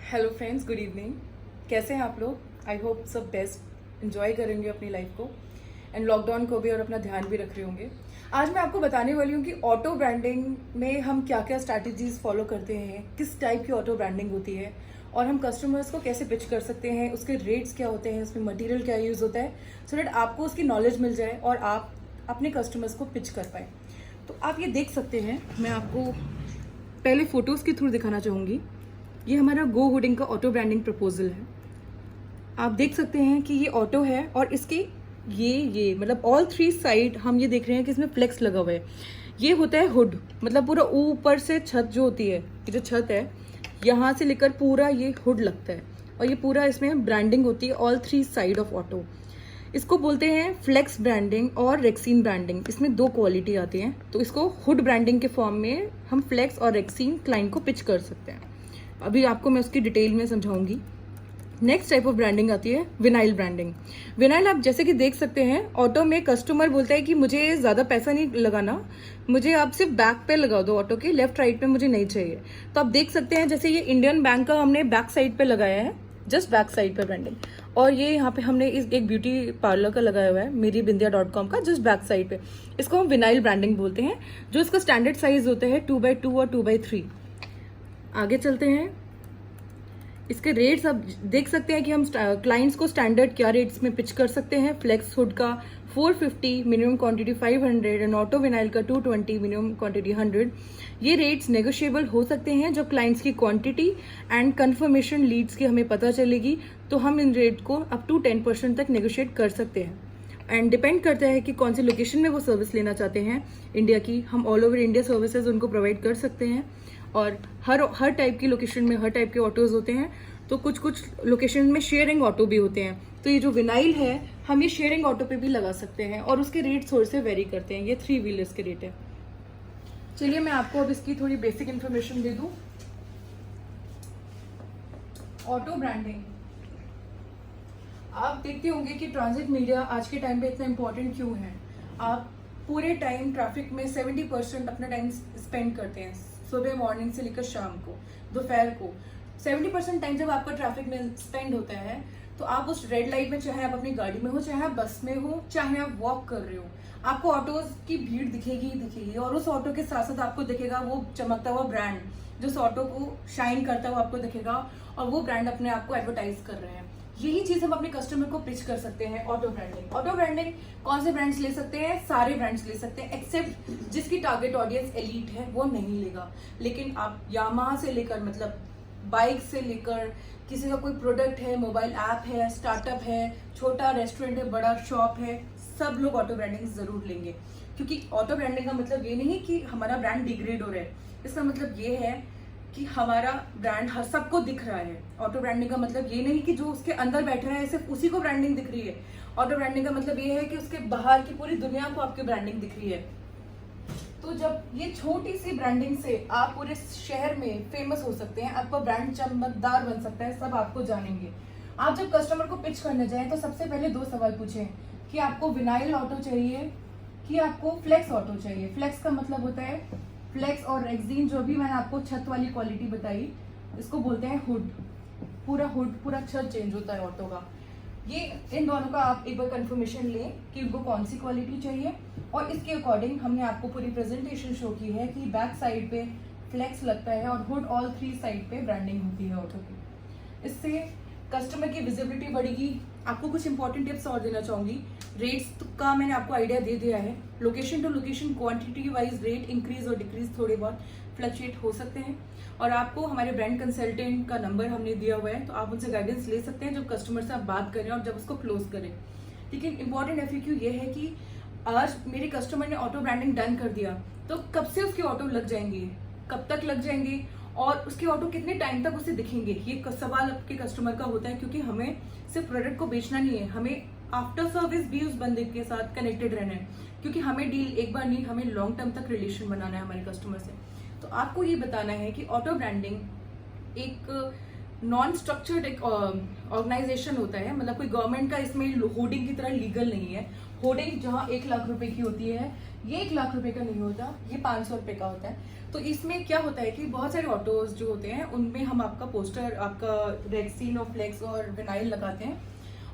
Hello friends, good evening. कैसे हैं आप लोग? आई होप सब बेस्ट एंजॉय करेंगे अपनी लाइफ को एंड लॉकडाउन को भी, और अपना ध्यान भी रख रहे होंगे। आज मैं आपको बताने वाली हूँ कि ऑटो ब्रांडिंग में हम क्या क्या स्ट्रैटेजीज फॉलो करते हैं, किस टाइप की ऑटो ब्रांडिंग होती है और हम कस्टमर्स को कैसे पिच कर सकते हैं, उसके रेट्स क्या होते हैं, उसमें मटेरियल क्या यूज़ होता है, सो दैट आपको उसकी नॉलेज मिल जाए और आप अपने कस्टमर्स को पिच कर पाए। तो आप ये देख सकते हैं, मैं आपको पहले फोटोज़ के थ्रू दिखाना चाहूँगी। ये हमारा गो हुडिंग का ऑटो ब्रांडिंग प्रपोजल है। आप देख सकते हैं कि ये ऑटो है और इसके ये मतलब ऑल थ्री साइड हम ये देख रहे हैं कि इसमें फ्लेक्स लगा हुआ है। ये होता है हुड, मतलब पूरा ऊपर से छत जो होती है, ये जो छत है यहाँ से लेकर पूरा ये हुड लगता है और ये पूरा इसमें ब्रांडिंग होती है all three side of auto. इसको बोलते हैं फ्लेक्स ब्रांडिंग और रेक्सीन ब्रांडिंग। इसमें दो क्वालिटी आती हैं, तो इसको हुड ब्रांडिंग के फॉर्म में हम फ्लेक्स और रेक्सीन क्लाइंट को पिच कर सकते हैं। अभी आपको मैं उसकी डिटेल में समझाऊंगी। नेक्स्ट टाइप ऑफ ब्रांडिंग आती है विनाइल ब्रांडिंग। विनाइल आप जैसे कि देख सकते हैं, ऑटो में कस्टमर बोलता है कि मुझे ज़्यादा पैसा नहीं लगाना, मुझे आप सिर्फ बैक पे लगा दो, ऑटो के लेफ्ट राइट पे मुझे नहीं चाहिए। तो आप देख सकते हैं जैसे ये इंडियन बैंक का हमने बैक साइड पे लगाया है, जस्ट बैक साइड पे ब्रांडिंग, और ये यहाँ पे हमने इस एक ब्यूटी पार्लर का लगाया हुआ है मेरीबिंदिया.com का, जस्ट बैक साइड पे। इसको हम विनाइल ब्रांडिंग बोलते हैं। जो इसका स्टैंडर्ड साइज होता है 2x2 और 2x3। आगे चलते हैं। इसके रेट्स आप देख सकते हैं कि हम क्लाइंट्स को स्टैंडर्ड क्या रेट्स में पिच कर सकते हैं। फ्लेक्स हुड का 450, minimum quantity 500 and auto vinyl का 220, मिनिमम क्वांटिटी 100। ये रेट्स नेगोशिएबल हो सकते हैं। जब क्लाइंट्स की क्वांटिटी एंड कंफर्मेशन लीड्स की हमें पता चलेगी तो हम इन रेट को अप टू 10% तक नेगोशिएट कर सकते हैं। एंड डिपेंड करता है कि कौन सी लोकेशन में वो सर्विस लेना चाहते हैं इंडिया की। हम ऑल ओवर इंडिया सर्विसेज उनको प्रोवाइड कर सकते हैं और हर टाइप की लोकेशन में हर टाइप के ऑटोज होते हैं। तो कुछ लोकेशन में शेयरिंग ऑटो भी होते हैं। तो ये जो विनाइल है हम ये शेयरिंग ऑटो पे भी लगा सकते हैं और उसके रेट थोड़े से वेरी करते हैं। ये 3 व्हीलर्स के रेट है। चलिए मैं आपको अब इसकी थोड़ी बेसिक इन्फॉर्मेशन दे दूं। ऑटो ब्रांडिंग, आप देखते होंगे कि ट्रांजिट मीडिया आज के टाइम पे इतना इम्पोर्टेंट क्यों है। आप पूरे टाइम ट्रैफिक में 70% अपना टाइम स्पेंड करते हैं, सुबह मॉर्निंग से लेकर शाम को, दोपहर को। 70% टाइम जब आपका ट्रैफिक में स्पेंड होता है तो आप उस रेड लाइट में, चाहे आप अपनी गाड़ी में हो, चाहे आप बस में हो, चाहे आप वॉक कर रहे हो, आपको ऑटोज की भीड़ दिखेगी ही दिखेगी। और उस ऑटो के साथ साथ आपको दिखेगा वो चमकता हुआ ब्रांड जो उस ऑटो को शाइन करता हुआ आपको दिखेगा, और वो ब्रांड अपने आप को एडवर्टाइज कर रहे हैं। यही चीज हम अपने कस्टमर को पिच कर सकते हैं। ऑटो ब्रांडिंग, ऑटो ब्रांडिंग कौन से ब्रांड्स ले सकते हैं? सारे ब्रांड्स ले सकते हैं, एक्सेप्ट जिसकी टारगेट ऑडियंस एलीट है वो नहीं लेगा। लेकिन आप यामाहा से लेकर, मतलब बाइक से लेकर, किसी का कोई प्रोडक्ट है, मोबाइल ऐप है, स्टार्टअप है, छोटा रेस्टोरेंट है, बड़ा शॉप है, सब लोग ऑटो ब्रांडिंग जरूर लेंगे। क्योंकि ऑटो ब्रांडिंग का मतलब ये नहीं कि हमारा ब्रांड डिग्रेड हो रहा है। इसका मतलब ये है कि हमारा ब्रांड हर सबको दिख रहा है। ऑटो ब्रांडिंग का मतलब ये नहीं कि जो उसके अंदर बैठा है सिर्फ उसी को ब्रांडिंग दिख रही है। ऑटो ब्रांडिंग का मतलब ये है कि उसके बाहर की पूरी दुनिया को आपकी ब्रांडिंग दिख रही है। तो जब ये छोटी सी ब्रांडिंग से आप पूरे शहर में फेमस हो सकते हैं, आपका ब्रांड चमकदार बन सकता है, सब आपको जानेंगे। आप जब कस्टमर को पिच करने जाएं तो सबसे पहले 2 सवाल पूछें कि आपको विनाइल ऑटो चाहिए कि आपको फ्लेक्स ऑटो चाहिए। फ्लेक्स का मतलब होता है फ्लेक्स और रेक्सीन, जो भी मैंने आपको छत वाली क्वालिटी बताई, इसको बोलते हैं हुड। पूरा हुड, पूरा छत चेंज होता है ऑटो का। ये इन दोनों का आप एक बार कंफर्मेशन लें कि उनको कौन सी क्वालिटी चाहिए, और इसके अकॉर्डिंग हमने आपको पूरी प्रेजेंटेशन शो की है कि बैक साइड पे फ्लेक्स लगता है और हुड ऑल 3 साइड पे ब्रांडिंग होती है ऑटो की। इससे कस्टमर की विजिबिलिटी बढ़ेगी। आपको कुछ इंपॉर्टेंट टिप्स और देना चाहूंगी। रेट्स का मैंने आपको आइडिया दे दिया है। Location to location quantity wise rate increase और डिक्रीज थोड़े बहुत फ्लक्चुएट हो सकते हैं, और आपको हमारे ब्रांड कंसल्टेंट का नंबर हमने दिया हुआ है, तो आप उनसे गाइडेंस ले सकते हैं जब कस्टमर से आप बात करें और जब उसको क्लोज करें। लेकिन इंपॉर्टेंट एफएक्यू ये है कि आज मेरे कस्टमर ने ऑटो ब्रांडिंग डन कर दिया, तो कब से उसके ऑटो लग जाएंगे, कब तक लग जाएंगे, और उसके ऑटो कितने टाइम तक उसे दिखेंगे, ये सवाल आपके कस्टमर का होता है। क्योंकि हमें सिर्फ प्रोडक्ट को बेचना नहीं है, हमें आफ्टर सर्विस भी उस बंदे के साथ कनेक्टेड रहना है। क्योंकि हमें डील एक बार नहीं, हमें लॉन्ग टर्म तक रिलेशन बनाना है हमारे कस्टमर से। तो आपको ये बताना है कि ऑटो ब्रांडिंग एक नॉन स्ट्रक्चर्ड एक ऑर्गेनाइजेशन होता है, मतलब कोई गवर्नमेंट का इसमें होर्डिंग की तरह लीगल नहीं है। होर्डिंग जहाँ 1 लाख रुपए की होती है, ये 1 लाख रुपए का नहीं होता, ये 500 रुपए का होता है। तो इसमें क्या होता है कि बहुत सारे ऑटोज जो होते हैं उनमें हम आपका पोस्टर, आपका रेक्सीन और फ्लेक्स और विनाइल लगाते हैं,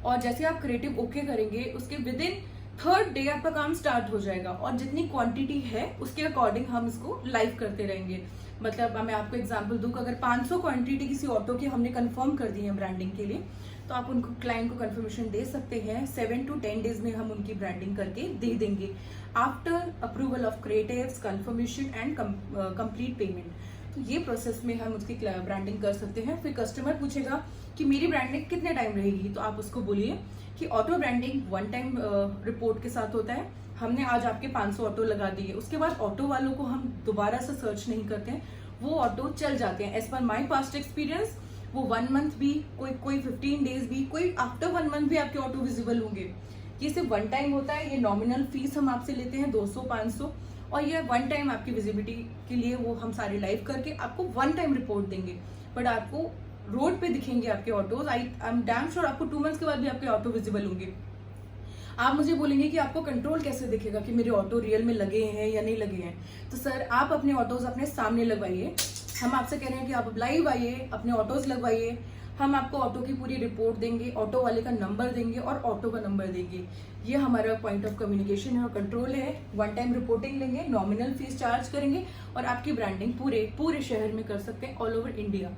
और जैसे आप क्रिएटिव ओके करेंगे उसके विद इन 3rd डे आपका काम स्टार्ट हो जाएगा, और जितनी क्वांटिटी है उसके अकॉर्डिंग हम इसको लाइव करते रहेंगे। मतलब मैं आपको एग्जांपल दूं, अगर 500 क्वांटिटी किसी ऑटो की हमने कंफर्म कर दी है ब्रांडिंग के लिए, तो आप उनको क्लाइंट को कंफर्मेशन दे सकते हैं। 7 to 10 डेज में हम उनकी ब्रांडिंग करके दे देंगे after approval of creatives, confirmation and complete payment. तो ये प्रोसेस में हम उसकी ब्रांडिंग कर सकते हैं। फिर कस्टमर पूछेगा कि मेरी ब्रांडिंग कितने टाइम रहेगी, तो आप उसको बोलिए कि ऑटो ब्रांडिंग 1 टाइम रिपोर्ट के साथ होता है। हमने आज आपके 500 ऑटो लगा दिए, उसके बाद ऑटो वालों को हम दोबारा से सर्च नहीं करते हैं, वो ऑटो चल जाते हैं। As per my past experience वो 1 मंथ भी, कोई 15 डेज भी, कोई आफ्टर 1 मंथ भी आपके ऑटो विजिबल होंगे। ये सिर्फ 1 टाइम होता है। ये नॉमिनल फीस हम आपसे लेते हैं 200-500, और ये 1 टाइम आपकी विजिबिलिटी के लिए वो हम सारे लाइव करके आपको 1 टाइम रिपोर्ट देंगे। बट आपको रोड पे दिखेंगे आपके autos. I am damn sure आपको 2 मंथ्स के बाद भी आपके ऑटो विजिबल होंगे। आप मुझे बोलेंगे कि आपको कंट्रोल कैसे दिखेगा कि मेरे ऑटो रियल में लगे हैं या नहीं लगे हैं। तो सर, आप अपने ऑटोज अपने सामने लगवाइए। हम आपसे कह रहे हैं कि आप लाइव आइए, अपने ऑटोज लगवाइए। हम आपको ऑटो की पूरी रिपोर्ट देंगे, ऑटो वाले का नंबर देंगे और ऑटो का नंबर देंगे। ये हमारा पॉइंट ऑफ कम्युनिकेशन है और कंट्रोल है। 1 टाइम रिपोर्टिंग लेंगे, नॉमिनल फीस चार्ज करेंगे और आपकी ब्रांडिंग पूरे शहर में कर सकते हैं, ऑल ओवर इंडिया।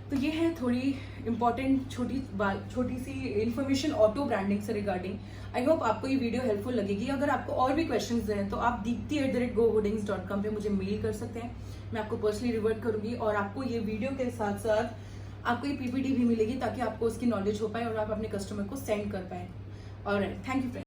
तो ये है थोड़ी इंपॉर्टेंट छोटी सी इन्फॉर्मेशन ऑटो ब्रांडिंग से रिगार्डिंग। आई होप आपको ये वीडियो हेल्पफुल लगेगी। अगर आपको और भी क्वेश्चंस हैं तो आप deepti@goholdings.com पे मुझे मेल कर सकते हैं, मैं आपको पर्सनली रिवर्ट करूंगी। और आपको ये वीडियो के साथ साथ आपको ये PPT भी मिलेगी ताकि आपको उसकी नॉलेज हो पाए और आप अपने कस्टमर को सेंड कर पाए। और थैंक यू फ्रेंड्स।